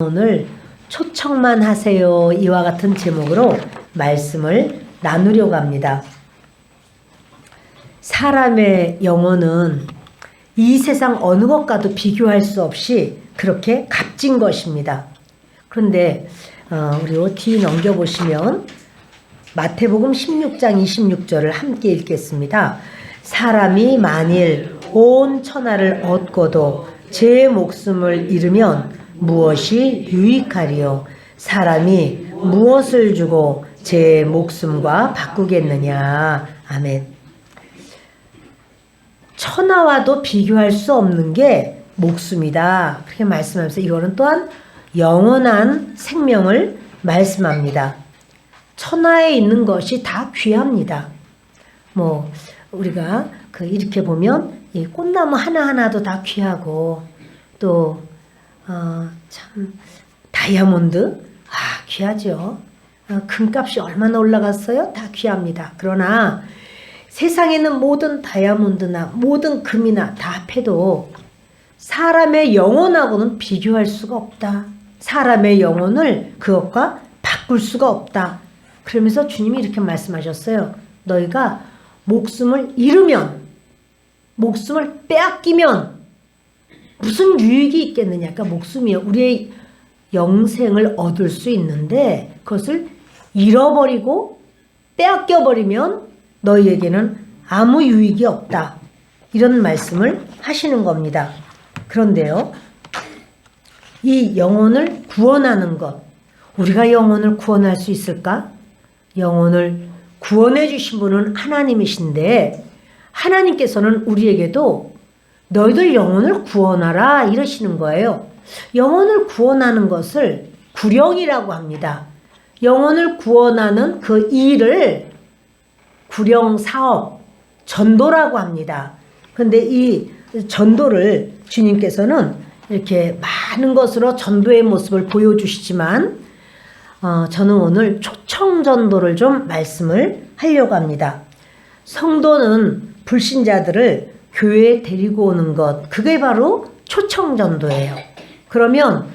오늘 초청만 하세요 이와 같은 제목으로 말씀을 나누려고 합니다. 사람의 영혼은 이 세상 어느 것과도 비교할 수 없이 그렇게 값진 것입니다. 그런데 우리 뒤 넘겨보시면 마태복음 16장 26절을 함께 읽겠습니다. 사람이 만일 온 천하를 얻고도 제 목숨을 잃으면 무엇이 유익하리요? 사람이 무엇을 주고 제 목숨과 바꾸겠느냐? 아멘. 천하와도 비교할 수 없는 게 목숨이다. 그렇게 말씀하면서 이거는 또한 영원한 생명을 말씀합니다. 천하에 있는 것이 다 귀합니다. 우리가 이렇게 보면 이 꽃나무 하나하나도 다 귀하고 또 참 다이아몬드 귀하죠. 금값이 얼마나 올라갔어요? 다 귀합니다. 그러나 세상에는 모든 다이아몬드나 모든 금이나 다 합해도 사람의 영혼하고는 비교할 수가 없다. 사람의 영혼을 그것과 바꿀 수가 없다. 그러면서 주님이 이렇게 말씀하셨어요. 너희가 목숨을 잃으면, 목숨을 빼앗기면 무슨 유익이 있겠느냐. 그러니까 목숨이요. 우리의 영생을 얻을 수 있는데 그것을 잃어버리고 빼앗겨버리면 너희에게는 아무 유익이 없다. 이런 말씀을 하시는 겁니다. 그런데요. 이 영혼을 구원하는 것. 우리가 영혼을 구원할 수 있을까? 영혼을 구원해 주신 분은 하나님이신데 하나님께서는 우리에게도 너희들 영혼을 구원하라 이러시는 거예요. 영혼을 구원하는 것을 구령이라고 합니다. 영혼을 구원하는 그 일을 구령사업, 전도라고 합니다. 그런데 이 전도를 주님께서는 이렇게 많은 것으로 전도의 모습을 보여주시지만 저는 오늘 초청전도를 좀 말씀을 하려고 합니다. 성도는 불신자들을 교회에 데리고 오는 것, 그게 바로 초청전도예요. 그러면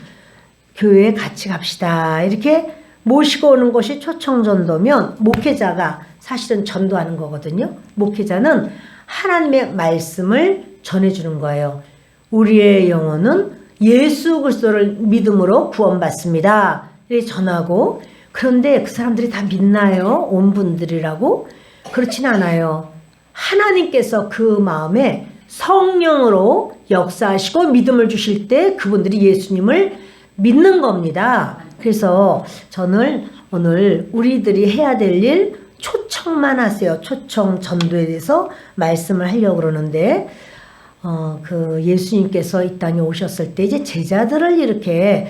교회에 같이 갑시다. 이렇게 모시고 오는 것이 초청전도면 목회자가 사실은 전도하는 거거든요. 목회자는 하나님의 말씀을 전해주는 거예요. 우리의 영혼은 예수 그리스도를 믿음으로 구원받습니다. 이렇게 전하고 그런데 그 사람들이 다 믿나요? 온 분들이라고? 그렇진 않아요. 하나님께서 그 마음에 성령으로 역사하시고 믿음을 주실 때 그분들이 예수님을 믿는 겁니다. 그래서 저는 오늘 우리들이 해야 될 일 초청만 하세요. 초청 전도에 대해서 말씀을 하려고 그러는데 예수님께서 이 땅에 오셨을 때 이제 제자들을 이렇게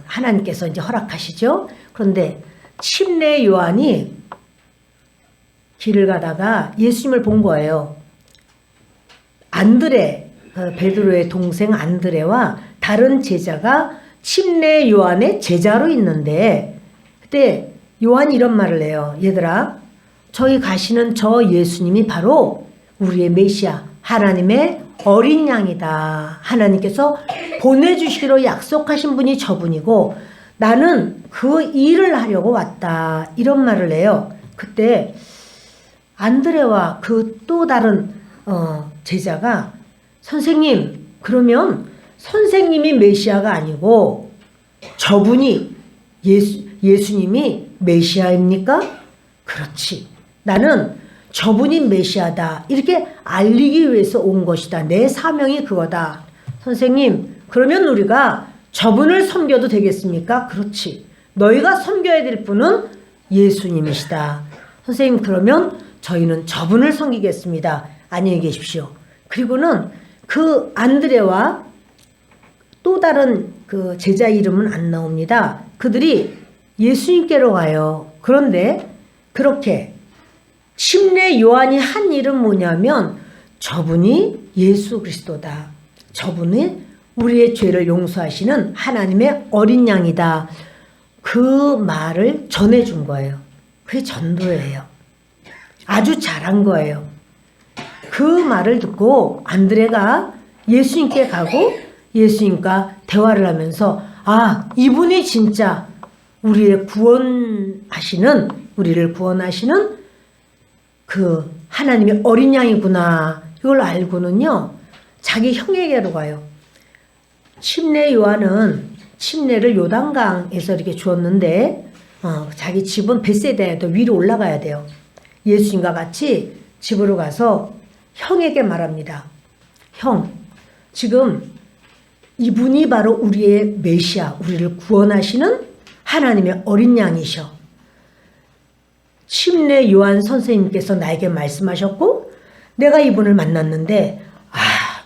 하나님께서 이제 허락하시죠. 그런데 침례 요한이 길을 가다가 예수님을 본 거예요. 안드레, 베드로의 동생 안드레와 다른 제자가 침례 요한의 제자로 있는데 그때 요한이 이런 말을 해요. 얘들아, 저희 가시는 저 예수님이 바로 우리의 메시아, 하나님의 어린 양이다. 하나님께서 보내주시기로 약속하신 분이 저분이고 나는 그 일을 하려고 왔다. 이런 말을 해요. 그때 안드레와 그 또 다른 제자가 선생님, 그러면 선생님이 메시아가 아니고 저분이 예수님이 메시아입니까? 그렇지. 나는 저분이 메시아다. 이렇게 알리기 위해서 온 것이다. 내 사명이 그거다. 선생님, 그러면 우리가 저분을 섬겨도 되겠습니까? 그렇지. 너희가 섬겨야 될 분은 예수님이시다. 선생님, 그러면 저희는 저분을 섬기겠습니다. 안녕히 계십시오. 그리고는 그 안드레와 또 다른 그 제자 이름은 안 나옵니다. 그들이 예수님께로 가요. 그런데 그렇게 침례 요한이 한 일은 뭐냐면 저분이 예수 그리스도다. 저분이 우리의 죄를 용서하시는 하나님의 어린 양이다. 그 말을 전해준 거예요. 그게 전도예요. 아주 잘한 거예요. 그 말을 듣고 안드레가 예수님께 가고 예수님과 대화를 하면서 아, 이분이 진짜 우리를 구원하시는 그 하나님의 어린 양이구나. 이걸 알고는요, 자기 형에게로 가요. 침례 요한은 침례를 요단강에서 이렇게 주었는데, 자기 집은 벳세다에도 위로 올라가야 돼요. 예수님과 같이 집으로 가서 형에게 말합니다. 형, 지금 이분이 바로 우리의 메시아, 우리를 구원하시는 하나님의 어린 양이셔. 침례 요한 선생님께서 나에게 말씀하셨고 내가 이분을 만났는데 아,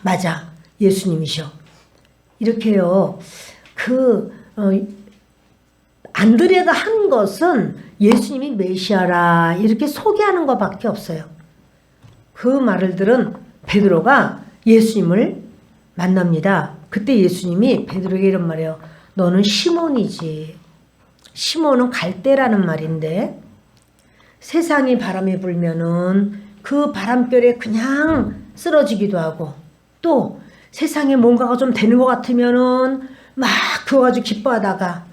맞아, 예수님이셔. 이렇게요. 안드레가 한 것은 예수님이 메시아라 이렇게 소개하는 것밖에 없어요. 그 말을 들은 베드로가 예수님을 만납니다. 그때 예수님이 베드로에게 이런 말이에요. 너는 시몬이지. 시몬은 갈대라는 말인데 세상이 바람이 불면은 그 바람결에 그냥 쓰러지기도 하고 또 세상에 뭔가가 좀 되는 것 같으면은 막 그거 가지고 기뻐하다가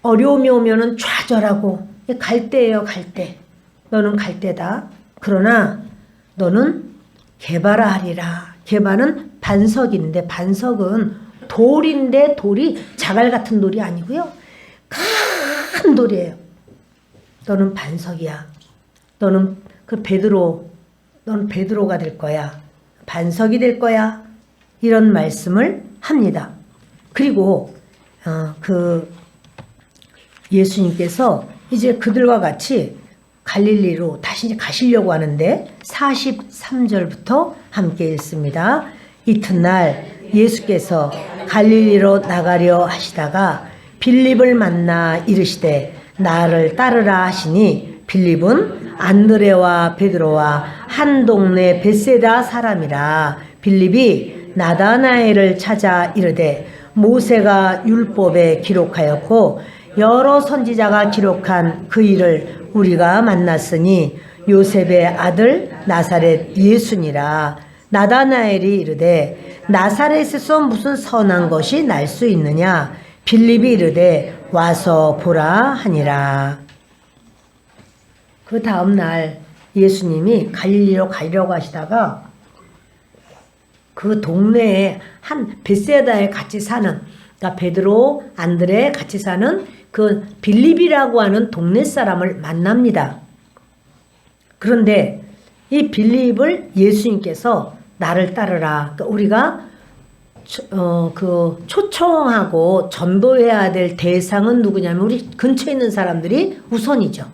어려움이 오면은 좌절하고 갈대예요, 갈대. 너는 갈대다. 그러나 너는 게바라 하리라. 게바는 반석인데 반석은 돌인데 돌이 자갈 같은 돌이 아니고요. 큰 돌이에요. 너는 반석이야. 너는 너는 베드로가 될 거야. 반석이 될 거야. 이런 말씀을 합니다. 그리고 예수님께서 이제 그들과 같이 갈릴리로 다시 이제 가시려고 하는데 43절부터 함께 읽습니다. 이튿날 예수께서 갈릴리로 나가려 하시다가 빌립을 만나 이르시되 나를 따르라 하시니 빌립은 안드레와 베드로와 한 동네 벳세다 사람이라. 빌립이 나다나엘을 찾아 이르되 모세가 율법에 기록하였고 여러 선지자가 기록한 그 일을 우리가 만났으니 요셉의 아들 나사렛 예수니라. 나다나엘이 이르되 나사렛에서 무슨 선한 것이 날 수 있느냐. 빌립이 이르되 와서 보라 하니라. 그 다음 날 예수님이 갈릴리로 가려고 하시다가 그 동네에 한 벳세다에 같이 사는, 그러니까 베드로, 안드레 같이 사는 그 빌립이라고 하는 동네 사람을 만납니다. 그런데 이 빌립을 예수님께서 나를 따르라. 그러니까 우리가 초청하고 전도해야 될 대상은 누구냐면 우리 근처에 있는 사람들이 우선이죠.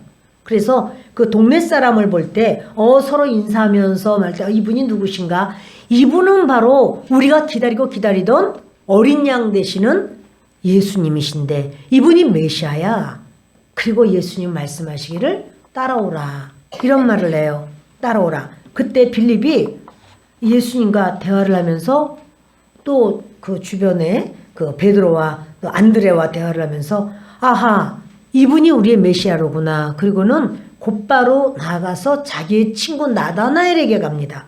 그래서 그 동네 사람을 볼 때 서로 인사하면서 말 때 이분이 누구신가? 이분은 바로 우리가 기다리던 어린 양 되시는 예수님이신데 이분이 메시아야. 그리고 예수님 말씀하시기를 따라오라. 이런 말을 해요. 따라오라. 그때 빌립이 예수님과 대화를 하면서 또 그 주변에 그 베드로와 또 안드레와 대화를 하면서 아하, 이분이 우리의 메시아로구나. 그리고는 곧바로 나가서 자기의 친구 나다나엘에게 갑니다.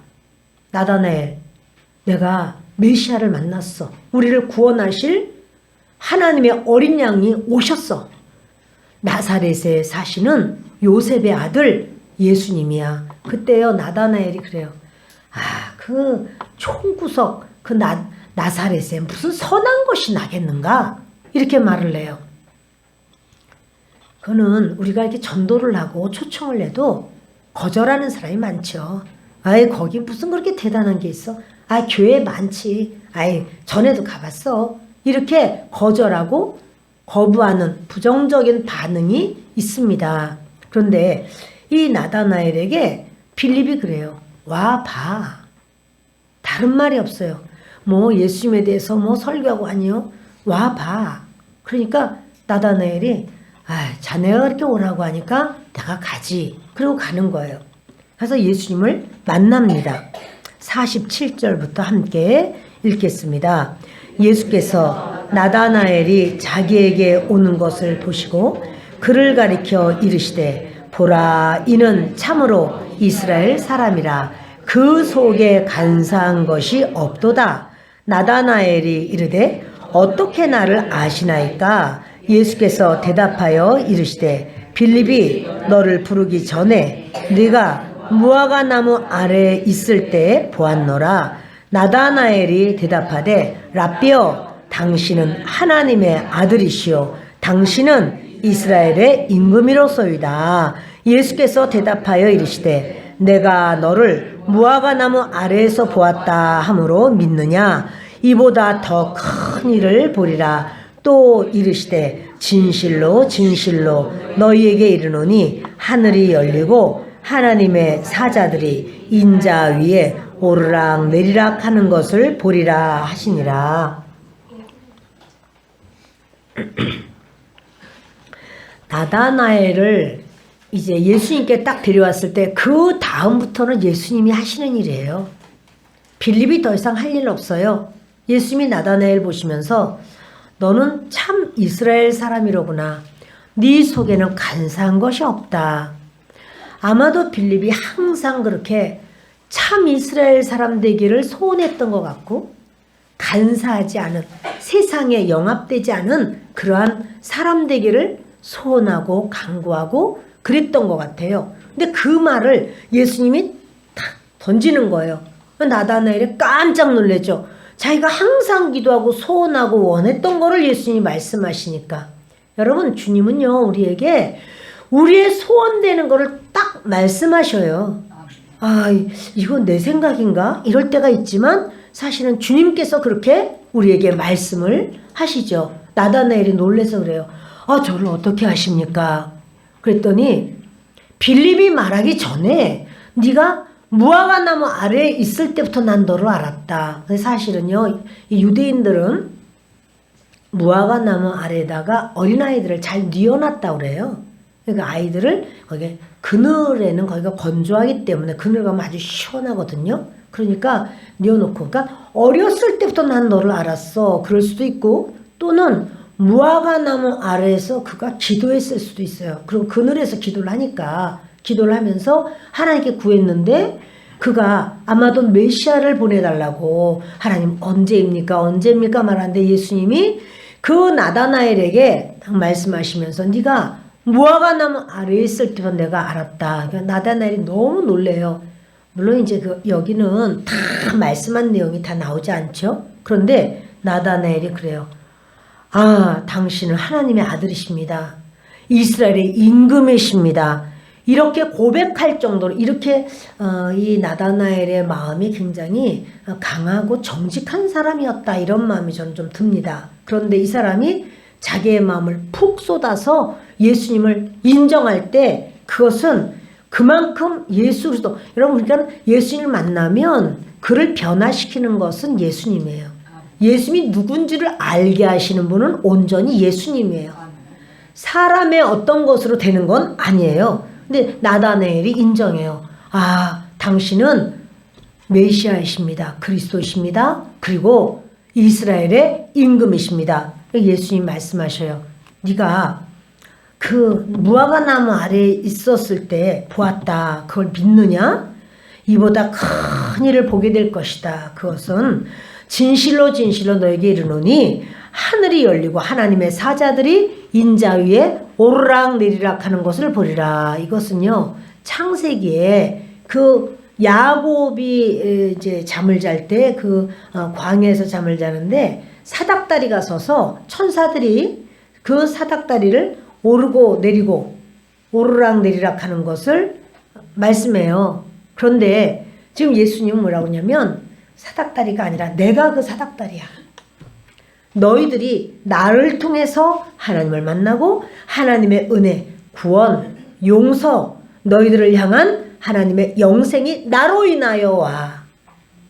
나다나엘, 내가 메시아를 만났어. 우리를 구원하실 하나님의 어린 양이 오셨어. 나사렛에 사시는 요셉의 아들 예수님이야. 그때요 나다나엘이 그래요. 그 총구석 그 나사렛에 무슨 선한 것이 나겠는가? 이렇게 말을 해요. 그는 우리가 이렇게 전도를 하고 초청을 해도 거절하는 사람이 많죠. 거기 무슨 그렇게 대단한 게 있어? 교회 많지. 전에도 가봤어. 이렇게 거절하고 거부하는 부정적인 반응이 있습니다. 그런데 이 나다나엘에게 빌립이 그래요. 와 봐. 다른 말이 없어요. 예수님에 대해서 설교하고 아니요. 와 봐. 그러니까 나다나엘이 자네가 그렇게 오라고 하니까 내가 가지. 그리고 가는 거예요. 그래서 예수님을 만납니다. 47절부터 함께 읽겠습니다. 예수께서 나다나엘이 자기에게 오는 것을 보시고 그를 가리켜 이르시되 보라, 이는 참으로 이스라엘 사람이라. 그 속에 간사한 것이 없도다. 나다나엘이 이르되 어떻게 나를 아시나이까? 예수께서 대답하여 이르시되 빌립이 너를 부르기 전에 네가 무화과 나무 아래에 있을 때 보았노라. 나다나엘이 대답하되 랍비여 당신은 하나님의 아들이시요 당신은 이스라엘의 임금이로소이다. 예수께서 대답하여 이르시되 내가 너를 무화과 나무 아래에서 보았다 하므로 믿느냐? 이보다 더 큰 일을 보리라. 또 이르시되 진실로 진실로 너희에게 이르노니 하늘이 열리고 하나님의 사자들이 인자 위에 오르락 내리락 하는 것을 보리라 하시니라. 나다나엘을 이제 예수님께 딱 데려왔을 때 그 다음부터는 예수님이 하시는 일이에요. 빌립이 더 이상 할 일 없어요. 예수님이 나다나엘 보시면서 너는 참 이스라엘 사람이로구나. 네 속에는 간사한 것이 없다. 아마도 빌립이 항상 그렇게 참 이스라엘 사람 되기를 소원했던 것 같고 간사하지 않은 세상에 영합되지 않은 그러한 사람 되기를 소원하고 간구하고 그랬던 것 같아요. 근데 그 말을 예수님이 탁 던지는 거예요. 나다나엘이 깜짝 놀라죠. 자기가 항상 기도하고 소원하고 원했던 거를 예수님이 말씀하시니까. 여러분, 주님은요 우리에게 우리의 소원되는 거를 딱 말씀하셔요. 아, 이건 내 생각인가? 이럴 때가 있지만 사실은 주님께서 그렇게 우리에게 말씀을 하시죠. 나다나엘이 놀라서 그래요. 아, 저를 어떻게 아십니까? 그랬더니 빌립이 말하기 전에 네가 무화과 나무 아래에 있을 때부터 난 너를 알았다. 사실은요, 이 유대인들은 무화과 나무 아래에다가 어린아이들을 잘 뉘어놨다고 그래요. 그러니까 아이들을 거기 그늘에는 거기가 건조하기 때문에 그늘 가면 아주 시원하거든요. 그러니까 뉘어놓고, 그러니까 어렸을 때부터 난 너를 알았어. 그럴 수도 있고, 또는 무화과 나무 아래에서 그가 기도했을 수도 있어요. 그리고 그늘에서 기도를 하니까 기도를 하면서 하나님께 구했는데 그가 아마도 메시아를 보내달라고 하나님 언제입니까 말하는데 예수님이 그 나다나엘에게 딱 말씀하시면서 네가 무화과 나무 아래에 있을 때부터 내가 알았다. 그러니까 나다나엘이 너무 놀래요. 물론 이제 여기는 다 말씀한 내용이 다 나오지 않죠. 그런데 나다나엘이 그래요. 아, 당신은 하나님의 아들이십니다. 이스라엘의 임금이십니다. 이렇게 고백할 정도로 이렇게 이 나다나엘의 마음이 굉장히 강하고 정직한 사람이었다. 이런 마음이 저는 좀 듭니다. 그런데 이 사람이 자기의 마음을 푹 쏟아서 예수님을 인정할 때 그것은 그만큼 예수 그리스도, 여러분 그러니까 예수님을 만나면 그를 변화시키는 것은 예수님이에요. 예수님이 누군지를 알게 하시는 분은 온전히 예수님이에요. 사람의 어떤 것으로 되는 건 아니에요. 근데 나다나엘이 인정해요. 아, 당신은 메시아이십니다. 그리스도이십니다. 그리고 이스라엘의 임금이십니다. 예수님 말씀하셔요. 네가 그 무화과 나무 아래에 있었을 때 보았다. 그걸 믿느냐? 이보다 큰 일을 보게 될 것이다. 그것은 진실로 진실로 너에게 이르노니 하늘이 열리고 하나님의 사자들이 인자 위에 오르락 내리락 하는 것을 보리라. 이것은요, 창세기에 그 야곱이 이제 잠을 잘 때 그 광야에서 잠을 자는데 사닥다리가 서서 천사들이 그 사닥다리를 오르고 내리고 오르락 내리락 하는 것을 말씀해요. 그런데 지금 예수님은 뭐라고 하냐면 사닥다리가 아니라 내가 그 사닥다리야. 너희들이 나를 통해서 하나님을 만나고 하나님의 은혜, 구원, 용서, 너희들을 향한 하나님의 영생이 나로 인하여 와.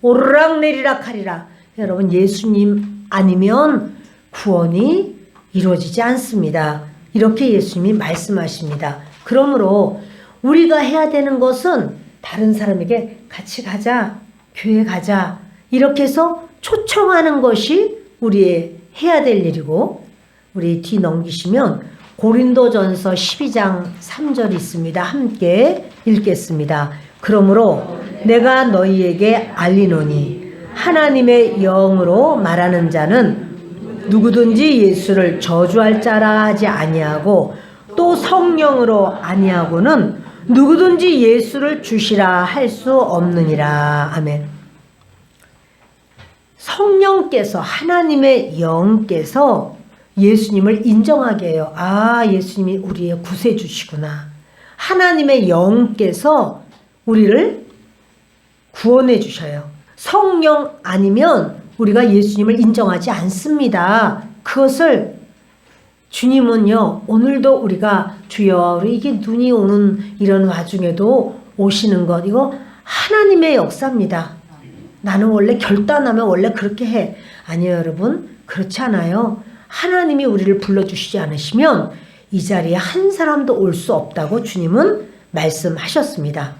오르락 내리락 하리라. 여러분, 예수님 아니면 구원이 이루어지지 않습니다. 이렇게 예수님이 말씀하십니다. 그러므로 우리가 해야 되는 것은 다른 사람에게 같이 가자, 교회 가자, 이렇게 해서 초청하는 것이 우리의 해야 될 일이고, 우리 뒤 넘기시면 고린도전서 12장 3절이 있습니다. 함께 읽겠습니다. 그러므로 내가 너희에게 알리노니 하나님의 영으로 말하는 자는 누구든지 예수를 저주할 자라 하지 아니하고 또 성령으로 아니하고는 누구든지 예수를 주시라 할 수 없느니라. 아멘. 성령께서, 하나님의 영께서 예수님을 인정하게 해요. 아, 예수님이 우리의 구세주시구나. 하나님의 영께서 우리를 구원해 주셔요. 성령 아니면 우리가 예수님을 인정하지 않습니다. 그것을 주님은요, 오늘도 우리가 주여, 우리 이게 눈이 오는 이런 와중에도 오시는 것, 이거 하나님의 역사입니다. 나는 원래 결단하면 원래 그렇게 해. 아니요, 여러분. 그렇지 않아요. 하나님이 우리를 불러주시지 않으시면 이 자리에 한 사람도 올 수 없다고 주님은 말씀하셨습니다.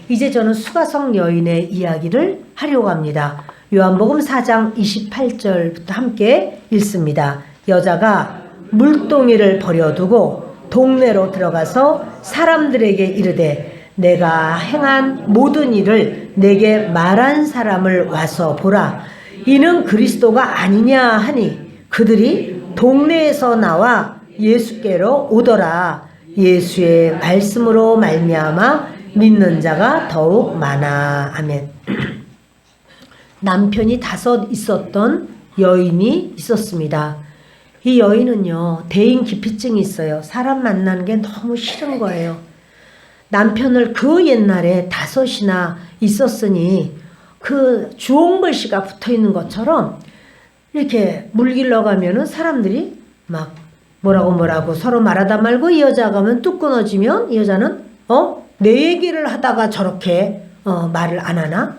이제 저는 수가성 여인의 이야기를 하려고 합니다. 요한복음 4장 28절부터 함께 읽습니다. 여자가 물동이를 버려두고 동네로 들어가서 사람들에게 이르되 내가 행한 모든 일을 내게 말한 사람을 와서 보라. 이는 그리스도가 아니냐 하니 그들이 동네에서 나와 예수께로 오더라. 예수의 말씀으로 말미암아 믿는 자가 더욱 많아. 아멘. 남편이 5 있었던 여인이 있었습니다. 이 여인은요, 대인 기피증이 있어요. 사람 만나는 게 너무 싫은 거예요. 남편을 그 옛날에 5이나 있었으니 그 주홍글씨가 붙어 있는 것처럼 이렇게 물길러 가면은 사람들이 막 뭐라고 서로 말하다 말고 이 여자가 가면 뚝 끊어지면 이 여자는 내 얘기를 하다가 저렇게 말을 안 하나?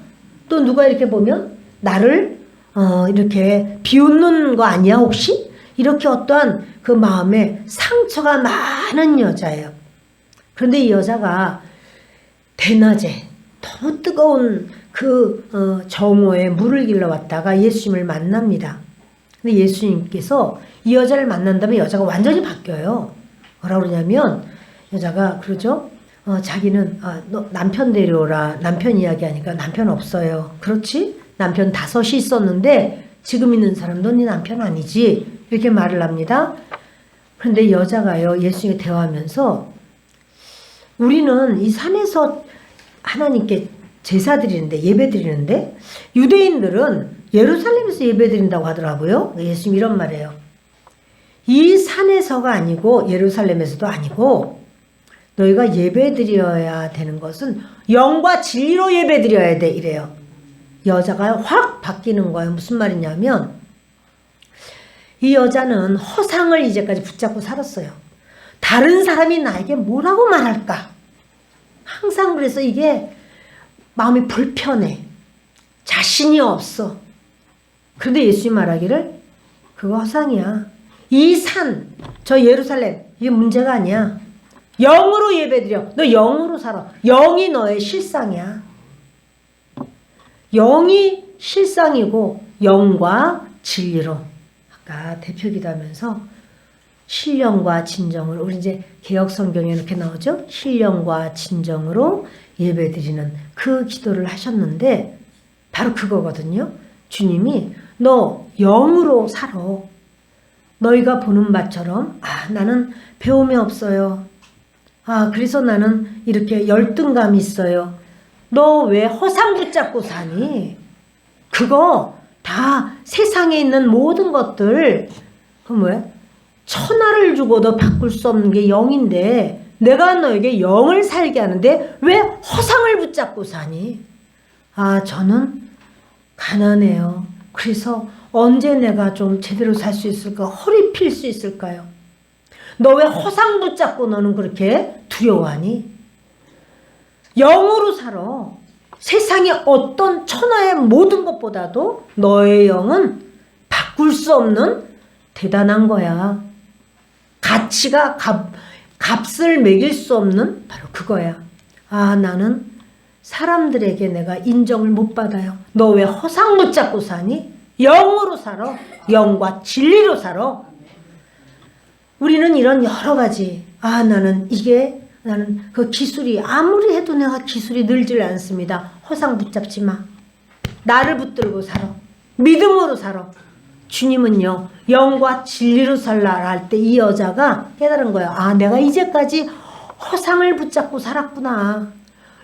또 누가 이렇게 보면 나를 이렇게 비웃는 거 아니야 혹시? 이렇게 어떠한 그 마음에 상처가 많은 여자예요. 그런데 이 여자가 대낮에 너무 뜨거운 그 정오에 물을 길러 왔다가 예수님을 만납니다. 근데 예수님께서 이 여자를 만난 다음에 여자가 완전히 바뀌어요. 뭐라고 그러냐면 여자가 그러죠. 자기는 너 남편 데려오라. 남편 이야기하니까 남편 없어요. 그렇지? 남편 5이 있었는데 지금 있는 사람도 네 남편 아니지. 이렇게 말을 합니다. 그런데 여자가요, 예수님과 대화하면서 우리는 이 산에서 하나님께 제사 드리는데, 예배 드리는데 유대인들은 예루살렘에서 예배 드린다고 하더라고요. 예수님 이런 말이에요. 이 산에서가 아니고 예루살렘에서도 아니고 너희가 예배 드려야 되는 것은 영과 진리로 예배 드려야 돼 이래요. 여자가 확 바뀌는 거예요. 무슨 말이냐면 이 여자는 허상을 이제까지 붙잡고 살았어요. 다른 사람이 나에게 뭐라고 말할까? 항상 그래서 이게 마음이 불편해. 자신이 없어. 그런데 예수님 말하기를 그거 허상이야. 이 산, 저 예루살렘 이게 문제가 아니야. 영으로 예배드려. 너 영으로 살아. 영이 너의 실상이야. 영이 실상이고 영과 진리로. 아까 대표기도하면서 신령과 진정으로, 우리 이제 개역 성경에 이렇게 나오죠. 신령과 진정으로 예배드리는 그 기도를 하셨는데 바로 그거거든요. 주님이 너 영으로 살아. 너희가 보는 바처럼 나는 배움이 없어요. 그래서 나는 이렇게 열등감이 있어요. 너 왜 허상 붙잡고 사니? 그거 다 세상에 있는 모든 것들 그 뭐야? 천하를 주고도 바꿀 수 없는 게 영인데 내가 너에게 영을 살게 하는데 왜 허상을 붙잡고 사니? 저는 가난해요. 그래서 언제 내가 좀 제대로 살 수 있을까? 허리 필 수 있을까요? 너 왜 허상 붙잡고 너는 그렇게 두려워하니? 영으로 살아. 세상의 어떤 천하의 모든 것보다도 너의 영은 바꿀 수 없는 대단한 거야. 가치가 값을 매길 수 없는 바로 그거야. 나는 사람들에게 내가 인정을 못 받아요. 너 왜 허상 붙잡고 사니? 영으로 살아. 영과 진리로 살아. 우리는 이런 여러 가지 나는 그 기술이 아무리 해도 내가 기술이 늘질 않습니다. 허상 붙잡지 마. 나를 붙들고 살아. 믿음으로 살아. 주님은요, 영과 진리로 살라 할 때 이 여자가 깨달은 거예요. 아, 내가 이제까지 허상을 붙잡고 살았구나.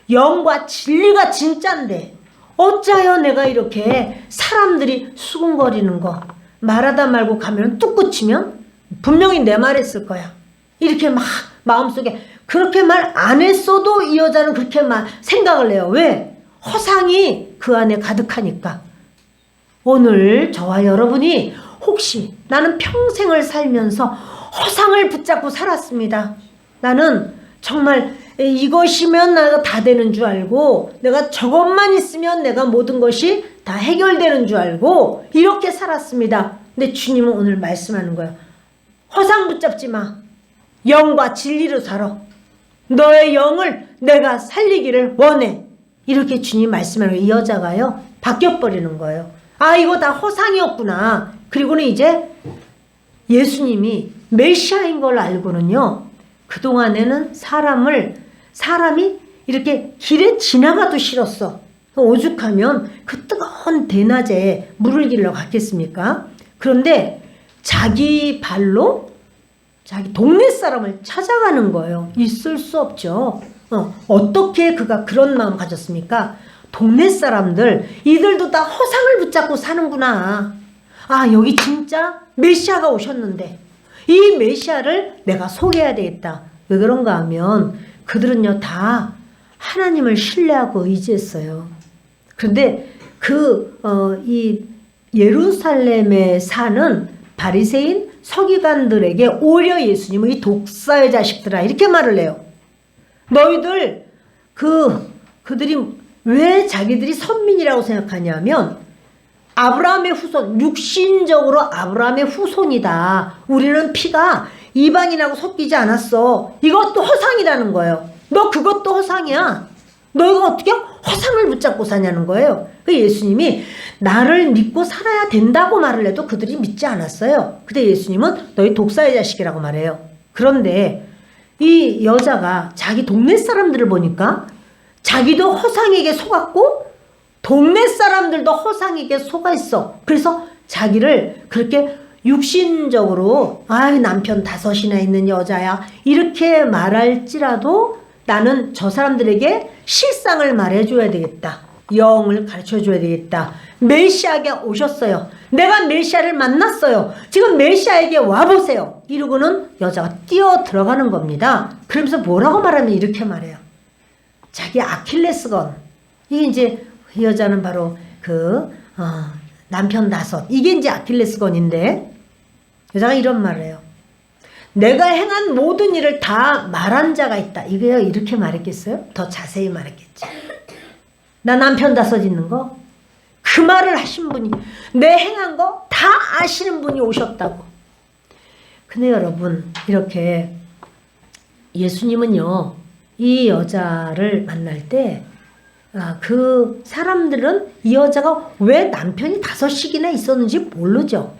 영과 진리가 진짠데 어찌하여 내가 이렇게 사람들이 수군거리는 거 말하다 말고 가면 뚝 그치면 분명히 내 말했을 거야. 이렇게 막 마음속에 그렇게 말 안 했어도 이 여자는 그렇게 생각을 해요. 왜? 허상이 그 안에 가득하니까. 오늘 저와 여러분이 혹시 나는 평생을 살면서 허상을 붙잡고 살았습니다. 나는 정말 이것이면 내가 다 되는 줄 알고 내가 저것만 있으면 내가 모든 것이 다 해결되는 줄 알고 이렇게 살았습니다. 근데 주님은 오늘 말씀하는 거예요. 허상 붙잡지 마. 영과 진리로 살아. 너의 영을 내가 살리기를 원해. 이렇게 주님 말씀하는 거예요. 이 여자가요, 바뀌어버리는 거예요. 아, 이거 다 허상이었구나. 그리고는 이제 예수님이 메시아인 걸 알고는요, 그동안에는 사람이 이렇게 길에 지나가도 싫었어. 오죽하면 그 뜨거운 대낮에 물을 길러 갔겠습니까? 그런데 자기 발로 자기 동네 사람을 찾아가는 거예요. 있을 수 없죠. 어떻게 그가 그런 마음 가졌습니까? 동네 사람들, 이들도 다 허상을 붙잡고 사는구나. 아, 여기 진짜 메시아가 오셨는데 이 메시아를 내가 소개해야 되겠다. 왜 그런가 하면 그들은요, 다 하나님을 신뢰하고 의지했어요. 그런데 이 예루살렘에 사는 바리새인 서기관들에게 오히려 예수님은 이 독사의 자식들아 이렇게 말을 해요. 너희들 그들이 왜 자기들이 선민이라고 생각하냐면 아브라함의 후손, 육신적으로 아브라함의 후손이다. 우리는 피가 이방인하고 섞이지 않았어. 이것도 허상이라는 거예요. 너 그것도 허상이야. 너희가 어떻게 허상을 붙잡고 사냐는 거예요. 예수님이 나를 믿고 살아야 된다고 말을 해도 그들이 믿지 않았어요. 근데 예수님은 너희 독사의 자식이라고 말해요. 그런데 이 여자가 자기 동네 사람들을 보니까 자기도 허상에게 속았고 동네 사람들도 허상에게 속아 있어. 그래서 자기를 그렇게 육신적으로 남편 5이나 있는 여자야 이렇게 말할지라도 나는 저 사람들에게 실상을 말해줘야 되겠다. 영을 가르쳐줘야 되겠다. 메시아가 오셨어요. 내가 메시아를 만났어요. 지금 메시아에게 와보세요. 이러고는 여자가 뛰어 들어가는 겁니다. 그러면서 뭐라고 말하면 이렇게 말해요. 자기 아킬레스건. 이게 이제 이 여자는 바로 남편 5. 이게 이제 아킬레스건인데 여자가 이런 말을 해요. 내가 행한 모든 일을 다 말한 자가 있다. 이게요, 이렇게 말했겠어요? 더 자세히 말했겠지. 나 남편 5 있는 거? 그 말을 하신 분이, 내 행한 거 다 아시는 분이 오셨다고. 근데 여러분, 이렇게 예수님은요, 이 여자를 만날 때, 그 사람들은 이 여자가 왜 남편이 5씩이나 있었는지 모르죠.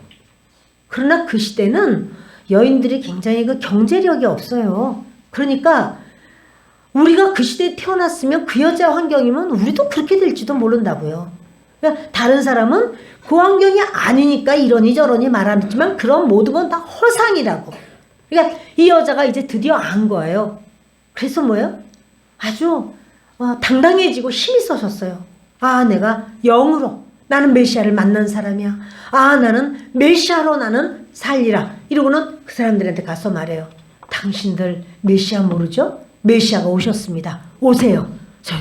그러나 그 시대는 여인들이 굉장히 경제력이 없어요. 그러니까 우리가 그 시대에 태어났으면 그 여자 환경이면 우리도 그렇게 될지도 모른다고요. 그러니까 다른 사람은 그 환경이 아니니까 이러니 저러니 말하지만 그런 모든 건 다 허상이라고. 그러니까 이 여자가 이제 드디어 안 거예요. 그래서 뭐예요? 아주 당당해지고 힘이 써졌어요. 내가 영으로 나는 메시아를 만난 사람이야. 나는 메시아로 나는 살리라. 이러고는 그 사람들한테 가서 말해요. 당신들 메시아 모르죠? 메시아가 오셨습니다. 오세요.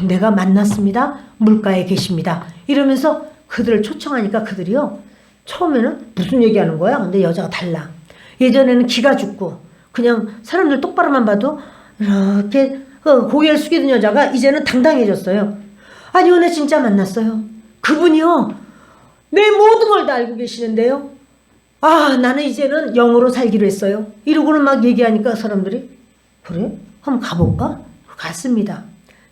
내가 만났습니다. 물가에 계십니다. 이러면서 그들을 초청하니까 그들이요, 처음에는 무슨 얘기하는 거야? 근데 여자가 달라. 예전에는 기가 죽고 그냥 사람들 똑바로만 봐도 이렇게 고개를 숙이던 여자가 이제는 당당해졌어요. 아니, 은혜 진짜 만났어요. 그분이요, 내 모든 걸 다 알고 계시는데요. 나는 이제는 영으로 살기로 했어요. 이러고는 막 얘기하니까 사람들이, 그래? 한번 가볼까? 갔습니다.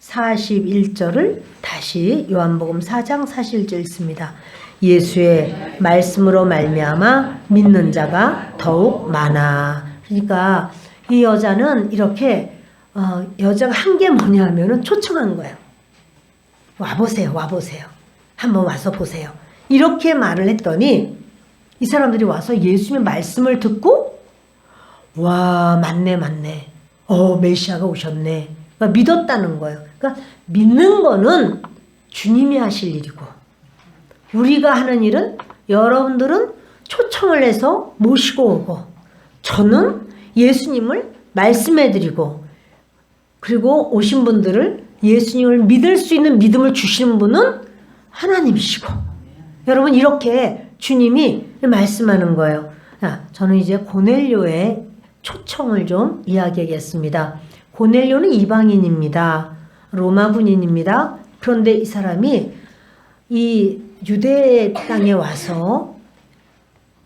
41절을 다시 요한복음 4장 41절 읽습니다. 예수의 말씀으로 말미암아 믿는 자가 더욱 많아. 그러니까 이 여자는 이렇게 여자가 한 게 뭐냐 하면은 초청한 거예요. 와보세요. 한번 와서 보세요. 이렇게 말을 했더니 이 사람들이 와서 예수님의 말씀을 듣고 와, 맞네. 메시아가 오셨네. 그러니까 믿었다는 거예요. 그러니까 믿는 거는 주님이 하실 일이고, 우리가 하는 일은 여러분들은 초청을 해서 모시고 오고, 저는 예수님을 말씀해드리고, 그리고 오신 분들을 예수님을 믿을 수 있는 믿음을 주시는 분은 하나님이시고, 여러분 이렇게 주님이 말씀하는 거예요. 자, 저는 이제 고넬료의 초청을 좀 이야기하겠습니다. 고넬료는 이방인입니다. 로마 군인입니다. 그런데 이 사람이 이 유대 땅에 와서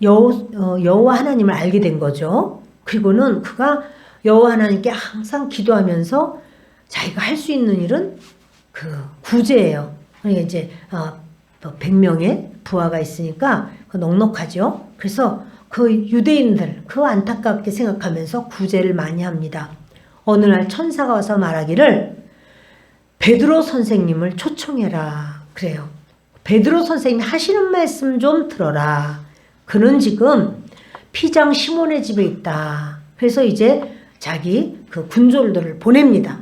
여호와 하나님을 알게 된 거죠. 그리고는 그가 여호와 하나님께 항상 기도하면서 자기가 할 수 있는 일은 그 구제예요. 그러니까 이제 100명의 부하가 있으니까 넉넉하죠. 그래서 그 유대인들 그 안타깝게 생각하면서 구제를 많이 합니다. 어느 날 천사가 와서 말하기를 베드로 선생님을 초청해라 그래요. 베드로 선생님이 하시는 말씀 좀 들어라. 그는 지금 피장 시몬의 집에 있다. 그래서 이제 자기 그 군졸들을 보냅니다.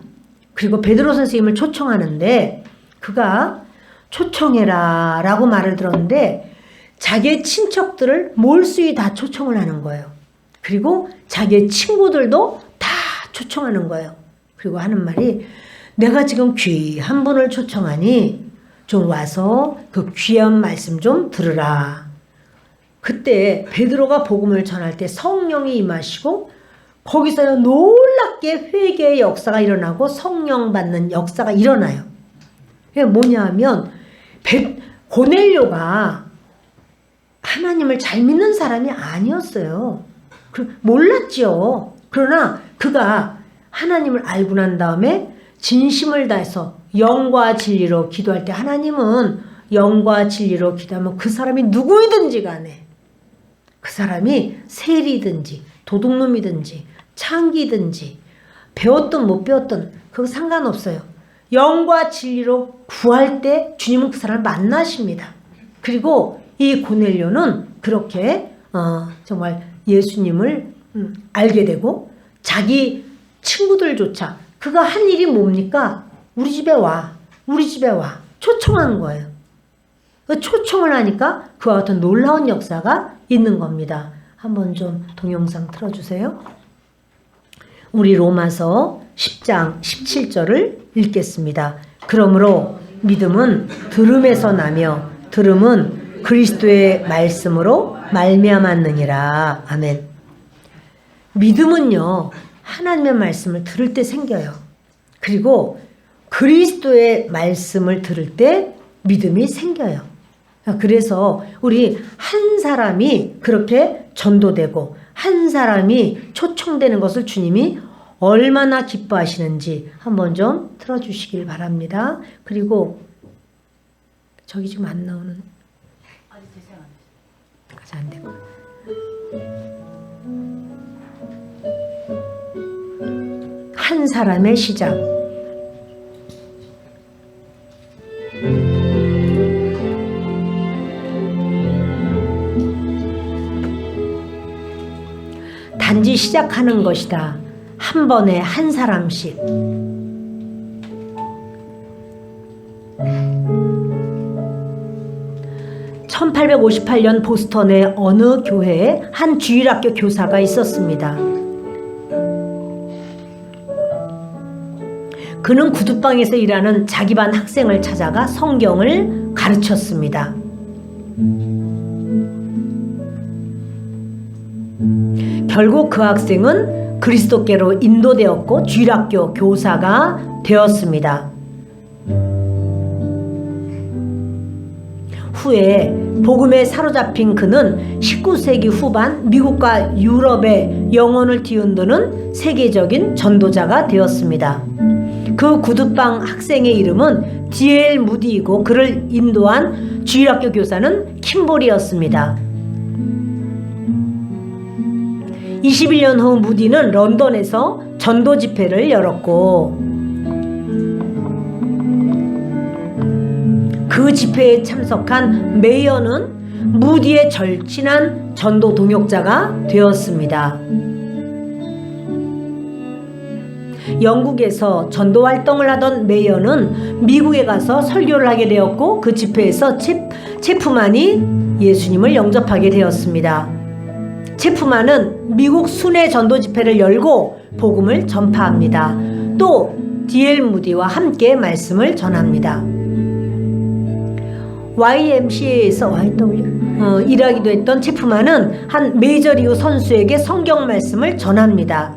그리고 베드로 선생님을 초청하는데 그가 초청해라 라고 말을 들었는데 자기의 친척들을 몰수히 다 초청을 하는 거예요. 그리고 자기의 친구들도 다 초청하는 거예요. 그리고 하는 말이 내가 지금 귀한 분을 초청하니 좀 와서 그 귀한 말씀 좀 들으라. 그때 베드로가 복음을 전할 때 성령이 임하시고 거기서 놀랍게 회개의 역사가 일어나고 성령 받는 역사가 일어나요. 그게 뭐냐 하면 고넬료가 하나님을 잘 믿는 사람이 아니었어요. 몰랐죠. 그러나 그가 하나님을 알고 난 다음에 진심을 다해서 영과 진리로 기도할 때 하나님은 영과 진리로 기도하면 그 사람이 누구이든지 간에 그 사람이 세리든지 도둑놈이든지 창기든지 배웠든 못 배웠든 그거 상관없어요. 영과 진리로 구할 때 주님은 그 사람을 만나십니다. 그리고 이 고넬료는 그렇게 정말 예수님을 알게 되고 자기 친구들조차 그가 한 일이 뭡니까? 우리 집에 와 초청한 거예요. 초청을 하니까 그와 같은 놀라운 역사가 있는 겁니다. 한번 좀 동영상 틀어주세요. 우리 로마서 10장 17절을 읽겠습니다. 그러므로 믿음은 들음에서 나며 들음은 그리스도의 말씀으로 말미암았느니라. 아멘. 믿음은요 하나님의 말씀을 들을 때 생겨요. 그리고 그리스도의 말씀을 들을 때 믿음이 생겨요. 그래서 우리 한 사람이 그렇게 전도되고 한 사람이 초청되는 것을 주님이 얼마나 기뻐하시는지 한번 좀 틀어주시길 바랍니다. 그리고 저기 지금 안 나오는 아직 안 되고 한 사람의 시작. 단지 시작하는 것이다. 한 번에 한 사람씩. (1858년) 보스턴의 어느 교회에 한 주일학교 교사가 있었습니다. 그는 구두방에서 일하는 자기 반 학생을 찾아가 성경을 가르쳤습니다. 결국 그 학생은 그리스도께로 인도되었고 주일학교 교사가 되었습니다. 후에 복음에 사로잡힌 그는 19세기 후반 미국과 유럽의 영혼을 뒤흔드는 세계적인 전도자가 되었습니다. 그 구두방 학생의 이름은 D.L. 무디이고 그를 인도한 주일학교 교사는 킴볼이었습니다. 21년 후 무디는 런던에서 전도 집회를 열었고 그 집회에 참석한 메이어는 무디의 절친한 전도 동역자가 되었습니다. 영국에서 전도 활동을 하던 메이어는 미국에 가서 설교를 하게 되었고 그 집회에서 체프만이 예수님을 영접하게 되었습니다. 체프만은 미국 순회 전도 집회를 열고 복음을 전파합니다. 또 D.L. 무디와 함께 말씀을 전합니다. YMCA에서 일하기도 했던 체프만은 한 메이저리그 선수에게 성경 말씀을 전합니다.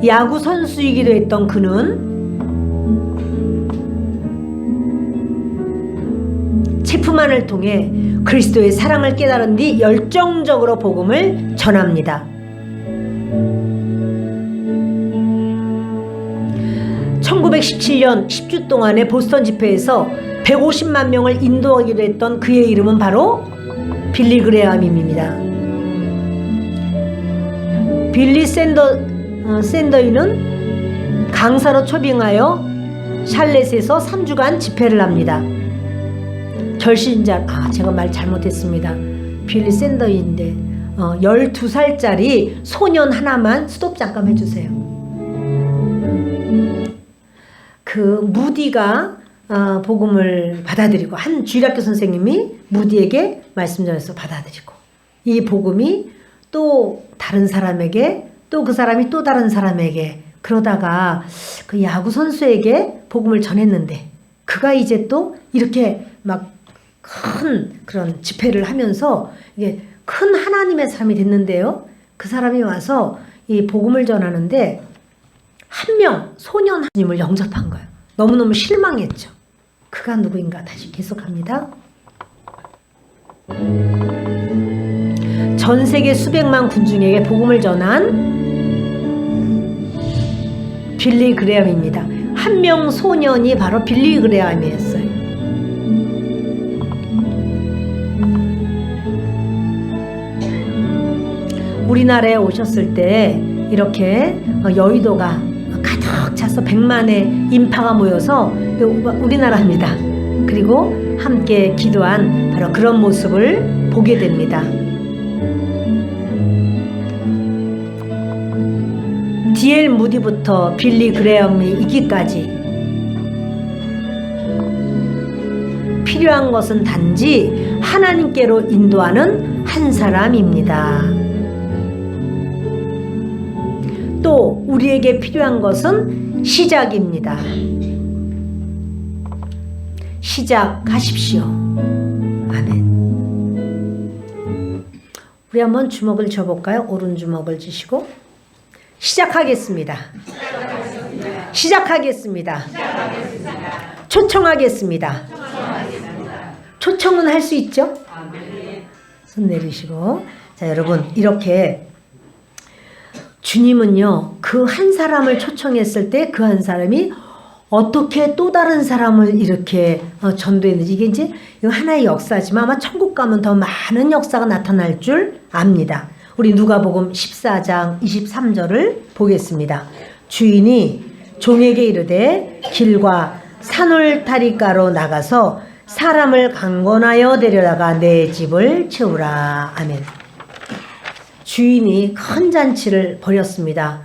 야구 선수이기도 했던 그는 체프만을 통해 그리스도의 사랑을 깨달은 뒤 열정적으로 복음을 전합니다. 1917년 10주 동안의 보스턴 집회에서 150만 명을 인도하기도 했던 그의 이름은 바로 빌리 그레함입니다. 빌리 샌더이는 강사로 초빙하여 샬렛에서 3주간 집회를 합니다. 결신자, 제가 말 잘못했습니다. 빌리 샌더이인데 12살짜리 소년 하나만 스톱 잠깐 해주세요. 그 무디가 복음을 받아들이고 한 주일학교 선생님이 무디에게 말씀 전해서 받아들이고 이 복음이 또 다른 사람에게 또 그 사람이 또 다른 사람에게 그러다가 그 야구 선수에게 복음을 전했는데 그가 이제 또 이렇게 막 큰 그런 집회를 하면서 이게 큰 하나님의 사람이 됐는데요. 그 사람이 와서 이 복음을 전하는데 한 명 소년 하나님을 영접한 거예요. 너무너무 실망했죠. 그가 누구인가 다시 계속합니다. 전 세계 수백만 군중에게 복음을 전한 빌리 그레함입니다. 한 명 소년이 바로 빌리 그레함이었어요. 우리나라에 오셨을 때 이렇게 여의도가 가득 차서 100만의 인파가 모여서 우리나라입니다. 그리고 함께 기도한 바로 그런 모습을 보게 됩니다. D.L. 무디부터 빌리 그레엄이 있기까지 필요한 것은 단지 하나님께로 인도하는 한 사람입니다. 또 우리에게 필요한 것은 시작입니다. 시작하십시오. 아멘. 우리 한번 주먹을 쥐어볼까요? 오른 주먹을 쥐시고 시작하겠습니다. 시작하겠습니다. 초청하겠습니다. 초청은 할 수 있죠? 손 내리시고. 자, 여러분 이렇게 주님은요, 그 한 사람을 초청했을 때 그 한 사람이 어떻게 또 다른 사람을 이렇게 전도했는지, 이게 이제 하나의 역사지만 아마 천국 가면 더 많은 역사가 나타날 줄 압니다. 우리 누가복음 14장 23절을 보겠습니다. 주인이 종에게 이르되 길과 산울타리가로 나가서 사람을 강권하여 데려다가 내 집을 채우라. 아멘. 주인이 큰 잔치를 벌였습니다.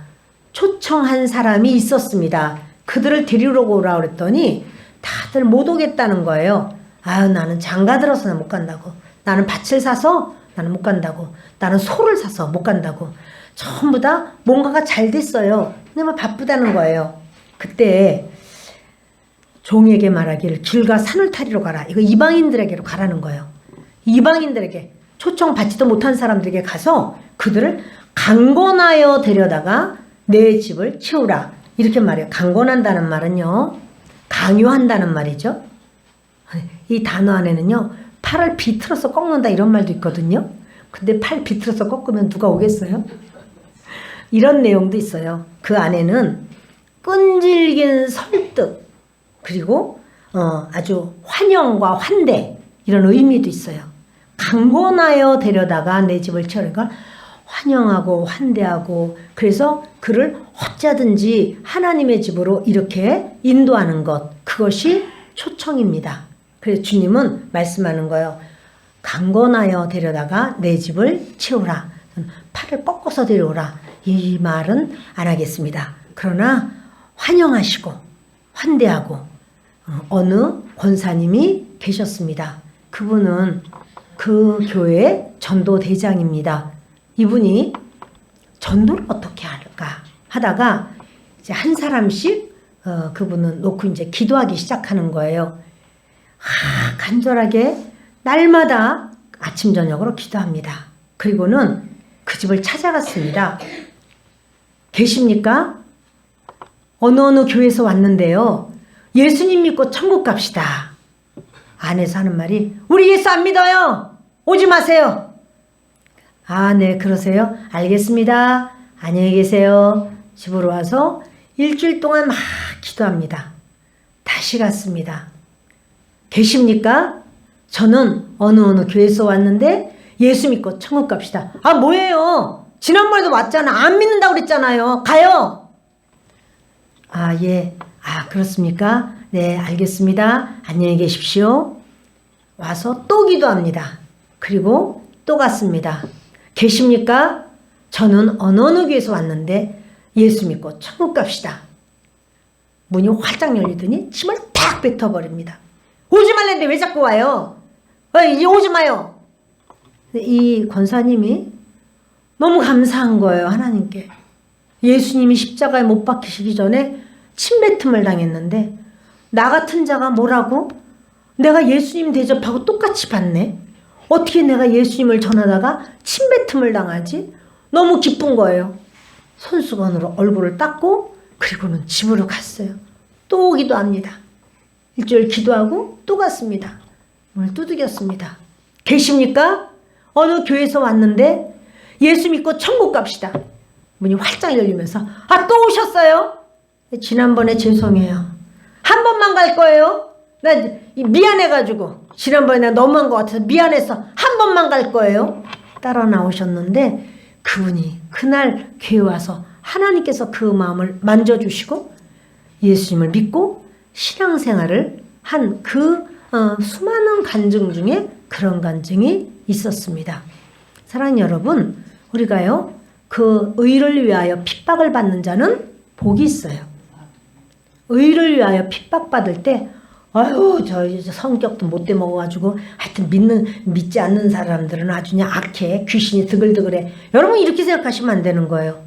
초청한 사람이 있었습니다. 그들을 데리러 오라 그랬더니 다들 못 오겠다는 거예요. 아유, 나는 장가 들어서는 못 간다고. 나는 밭을 사서 나는 못 간다고. 나는 소를 사서 못 간다고. 전부 다 뭔가가 잘 됐어요. 근데 뭐 바쁘다는 거예요. 그때 종에게 말하기를 길과 산을 타리러 가라. 이거 이방인들에게로 가라는 거예요. 이방인들에게, 초청받지도 못한 사람들에게 가서 그들을 강권하여 데려다가 내 집을 채우라. 이렇게 말해요. 강권한다는 말은요, 강요한다는 말이죠. 이 단어 안에는요, 팔을 비틀어서 꺾는다 이런 말도 있거든요. 근데 팔 비틀어서 꺾으면 누가 오겠어요? 이런 내용도 있어요. 그 안에는 끈질긴 설득, 그리고 아주 환영과 환대, 이런 의미도 있어요. 강권하여 데려다가 내 집을 채우니까 환영하고 환대하고, 그래서 그를 어쩌든지 하나님의 집으로 이렇게 인도하는 것, 그것이 초청입니다. 그래서 주님은 말씀하는 거예요. 강권하여 데려다가 내 집을 채우라. 팔을 꺾어서 데려오라. 이 말은 안 하겠습니다. 그러나 환영하시고 환대하고 어느 권사님이 계셨습니다. 그분은 그 교회 전도대장입니다. 이분이 전도를 어떻게 할까 하다가 이제 한 사람씩 그분은 놓고 이제 기도하기 시작하는 거예요. 간절하게 날마다 아침 저녁으로 기도합니다. 그리고는 그 집을 찾아갔습니다. 계십니까? 어느 교회에서 왔는데요. 예수님 믿고 천국 갑시다. 안에서 하는 말이 우리 예수 안 믿어요. 오지 마세요. 아, 네, 그러세요? 알겠습니다. 안녕히 계세요. 집으로 와서 일주일 동안 막 기도합니다. 다시 갔습니다. 계십니까? 저는 어느 교회에서 왔는데 예수 믿고 천국 갑시다. 아, 뭐예요? 지난번에도 왔잖아. 안 믿는다고 그랬잖아요. 가요. 아, 예. 아, 그렇습니까? 네, 알겠습니다. 안녕히 계십시오. 와서 또 기도합니다. 그리고 또 갔습니다. 계십니까? 저는 어느 교회에서 왔는데 예수 믿고 천국 갑시다. 문이 활짝 열리더니 침을 탁 뱉어버립니다. 오지 말랬는데 왜 자꾸 와요? 이제 오지 마요. 이 권사님이 너무 감사한 거예요. 하나님께. 예수님이 십자가에 못 박히시기 전에 침뱉음을 당했는데 나 같은 자가 뭐라고? 내가 예수님 대접하고 똑같이 받네. 어떻게 내가 예수님을 전하다가 침뱉음을 당하지? 너무 기쁜 거예요. 손수건으로 얼굴을 닦고 그리고는 집으로 갔어요. 또 기도합니다. 일주일 기도하고 또 갔습니다. 문을 두드렸습니다. 계십니까? 어느 교회에서 왔는데 예수 믿고 천국 갑시다. 문이 활짝 열리면서 아, 또 오셨어요? 지난번에 죄송해요. 한 번만 갈 거예요. 나 미안해가지고 지난번에 나 너무한 것 같아서 미안해서 한 번만 갈 거예요. 따라 나오셨는데 그분이 그날 교회 와서 하나님께서 그 마음을 만져주시고 예수님을 믿고 신앙생활을 한 그 수많은 간증 중에 그런 간증이 있었습니다. 사랑하는 여러분, 우리가요 그 의를 위하여 핍박을 받는 자는 복이 있어요. 의를 위하여 핍박받을 때 아유 저 성격도 못돼 먹어가지고 하여튼 믿지 않는 사람들은 아주 그냥 악해. 귀신이 드글드글해. 여러분 이렇게 생각하시면 안 되는 거예요.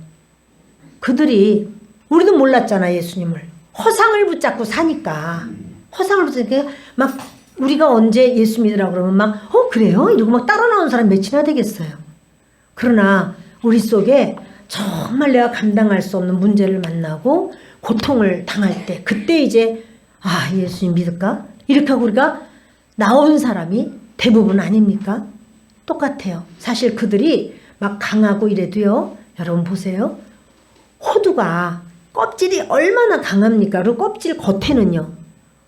그들이 우리도 몰랐잖아. 예수님을 허상을 붙잡고 사니까. 허상을 붙잡고 막 우리가 언제 예수 믿으라고 그러면 막 그래요? 이러고 막 따라 나온 사람 몇이나 되겠어요. 그러나 우리 속에 정말 내가 감당할 수 없는 문제를 만나고 고통을 당할 때 그때 이제 아, 예수님 믿을까? 이렇게 하고 우리가 나온 사람이 대부분 아닙니까? 똑같아요. 사실 그들이 막 강하고 이래도요. 여러분 보세요. 호두가 껍질이 얼마나 강합니까? 그리고 껍질 겉에는요.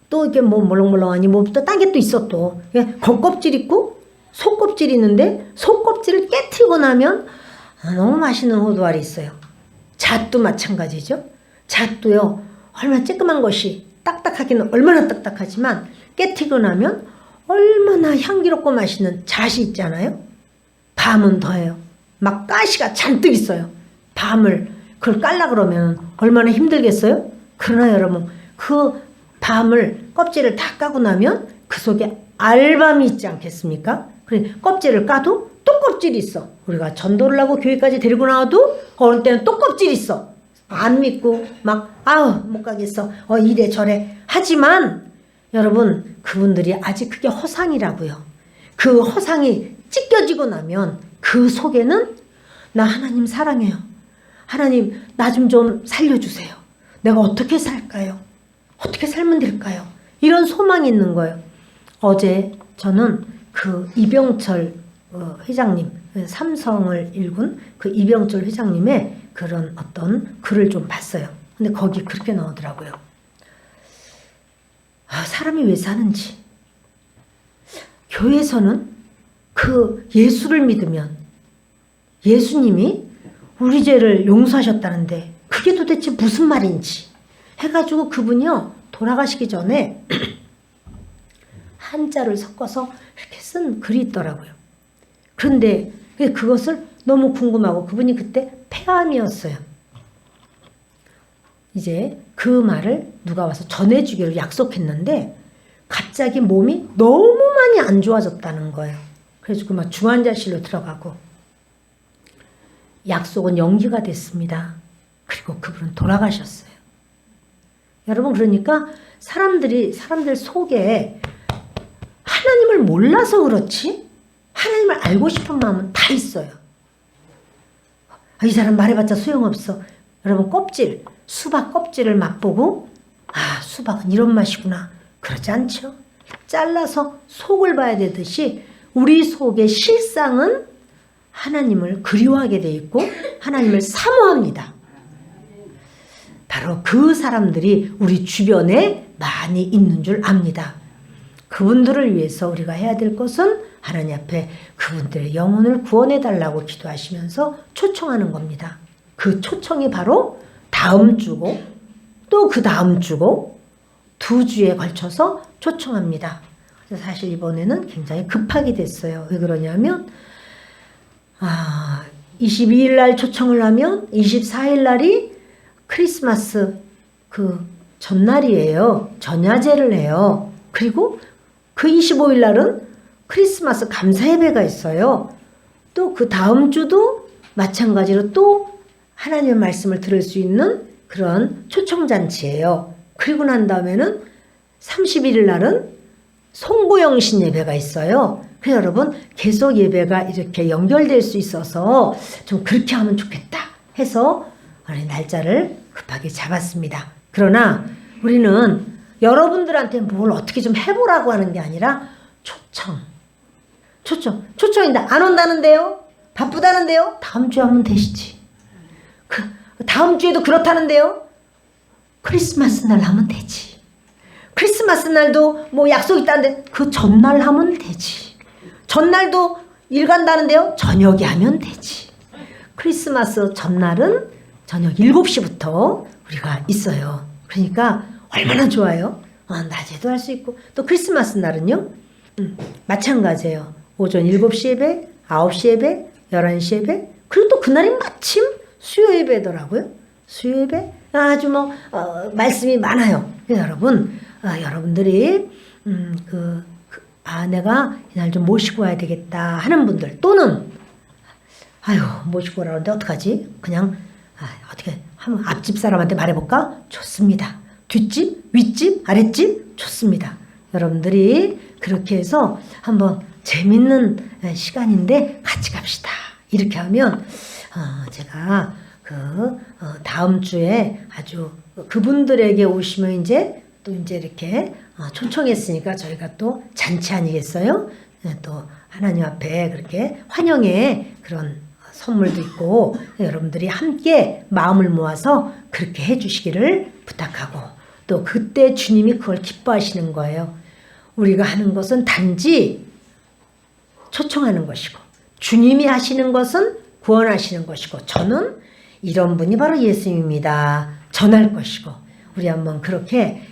또 이게 뭐 물렁물렁하니 뭐 또 딴 게 또 있어 또. 겉껍질 있고 속껍질 있는데 속껍질을 깨트리고 나면 너무 맛있는 호두알이 있어요. 잣도 마찬가지죠. 잣도요. 얼마나 쬐끄만 것이 딱딱하기는 얼마나 딱딱하지만 깨트리고 나면 얼마나 향기롭고 맛있는 잣이 있잖아요. 밤은 더해요. 막 가시가 잔뜩 있어요. 밤을 그걸 깔라 그러면 얼마나 힘들겠어요? 그러나 여러분 그 밤을 껍질을 다 까고 나면 그 속에 알밤이 있지 않겠습니까? 그래 껍질을 까도 또 껍질이 있어. 우리가 전도를 하고 교회까지 데리고 나와도 어느 때는 또 껍질이 있어. 안 믿고 막 아우 못 가겠어. 이래 저래. 하지만 여러분 그분들이 아직 그게 허상이라고요. 그 허상이 찢겨지고 나면 그 속에는 나 하나님 사랑해요. 하나님 나 좀 살려주세요. 내가 어떻게 살까요? 어떻게 살면 될까요? 이런 소망이 있는 거예요. 어제 저는 그 이병철 회장님, 삼성을 일군 그 이병철 회장님의 그런 어떤 글을 좀 봤어요. 근데 거기 그렇게 나오더라고요. 사람이 왜 사는지. 교회에서는 그 예수를 믿으면 예수님이 우리 죄를 용서하셨다는데 그게 도대체 무슨 말인지 해가지고 그분이요 돌아가시기 전에 한자를 섞어서 이렇게 쓴 글이 있더라고요. 그런데 그것을 너무 궁금하고 그분이 그때 폐암이었어요. 이제 그 말을 누가 와서 전해주기로 약속했는데 갑자기 몸이 너무 많이 안 좋아졌다는 거예요. 그래서 막 중환자실로 들어가고 약속은 연기가 됐습니다. 그리고 그분은 돌아가셨어요. 여러분, 그러니까 사람들 속에 하나님을 몰라서 그렇지 하나님을 알고 싶은 마음은 다 있어요. 이 사람 말해봤자 소용없어. 여러분, 수박 껍질을 맛보고 수박은 이런 맛이구나. 그러지 않죠. 잘라서 속을 봐야 되듯이 우리 속의 실상은 하나님을 그리워하게 돼 있고 하나님을 사모합니다. 바로 그 사람들이 우리 주변에 많이 있는 줄 압니다. 그분들을 위해서 우리가 해야 될 것은 하나님 앞에 그분들의 영혼을 구원해 달라고 기도하시면서 초청하는 겁니다. 그 초청이 바로 다음 주고 또 그 다음 주고 2주에 걸쳐서 초청합니다. 그래서 사실 이번에는 굉장히 급하게 됐어요. 왜 그러냐면 22일 날 초청을 하면 24일 날이 크리스마스 그 전날이에요. 전야제를 해요. 그리고 그 25일 날은 크리스마스 감사 예배가 있어요. 또 그 다음 주도 마찬가지로 또 하나님의 말씀을 들을 수 있는 그런 초청잔치예요. 그리고 난 다음에는 31일 날은 송보영신 예배가 있어요. 그래서 여러분, 계속 예배가 이렇게 연결될 수 있어서 좀 그렇게 하면 좋겠다 해서 날짜를 급하게 잡았습니다. 그러나 우리는 여러분들한테 뭘 어떻게 좀 해보라고 하는 게 아니라 초청인데 안 온다는데요? 바쁘다는데요? 다음 주에 하면 되시지. 다음 주에도 그렇다는데요? 크리스마스 날 하면 되지. 크리스마스 날도 뭐 약속 있다는데 그 전날 하면 되지. 전날도 일 간다는데요? 저녁에 하면 되지. 크리스마스 전날은 저녁 7시부터 우리가 있어요. 그러니까 얼마나 좋아요. 낮에도 할 수 있고 또 크리스마스 날은요. 마찬가지예요. 오전 7시 예배, 9시 예배, 11시 예배, 그리고 또 그날이 마침 수요 예배더라고요. 수요 예배 아주 말씀이 많아요. 여러분, 여러분들이 내가 이날 좀 모시고 와야 되겠다 하는 분들 또는 모시고 오라는데 어떡하지? 그냥 어떻게 한번 앞집 사람한테 말해볼까? 좋습니다. 뒷집, 윗집, 아랫집 좋습니다. 여러분들이 그렇게 해서 한번 재밌는 시간인데 같이 갑시다. 이렇게 하면 제가 다음 주에 아주 그분들에게 오시면 이제 이렇게 초청했으니까 저희가 또 잔치 아니겠어요? 또 하나님 앞에 그렇게 환영의 그런 선물도 있고 여러분들이 함께 마음을 모아서 그렇게 해주시기를 부탁하고 또 그때 주님이 그걸 기뻐하시는 거예요. 우리가 하는 것은 단지 초청하는 것이고 주님이 하시는 것은 구원하시는 것이고 저는 이런 분이 바로 예수님입니다. 전할 것이고 우리 한번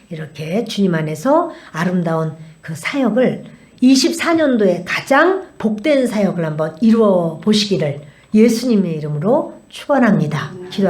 이렇게 주님 안에서 아름다운 그 사역을 24년도에 가장 복된 사역을 한번 이루어 보시기를 예수님의 이름으로 축원합니다. 기도